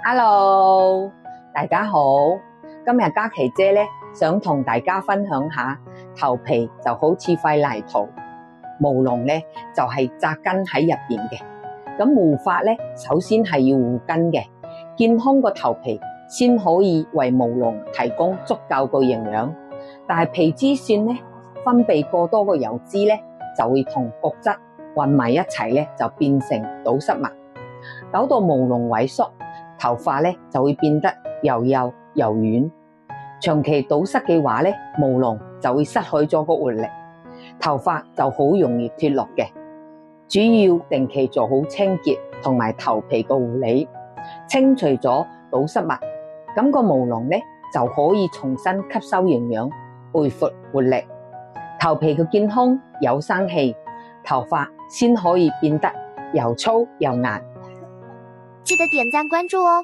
Hello，大家好。今日嘉琪姐咧想同大家分享下，頭皮就好似塊泥土，毛囊咧就係扎根喺入邊嘅。咁護髮咧，首先係要護根嘅，健康個頭皮先可以為毛囊提供足夠個營養。但係皮脂腺咧分泌過多個油脂咧，就會同角質混埋一齊咧，就變成堵塞物，搞到毛囊萎縮。頭髮咧就會變得又幼又軟，長期堵塞嘅話咧，毛囊就會失去咗個活力，頭髮就好容易脫落嘅。主要定期做好清潔同埋頭皮個護理，清除咗堵塞物，咁個毛囊咧就可以重新吸收營養，恢復活力。頭皮嘅健康有生氣，頭髮先可以變得又粗又硬。記得點讚關注哦。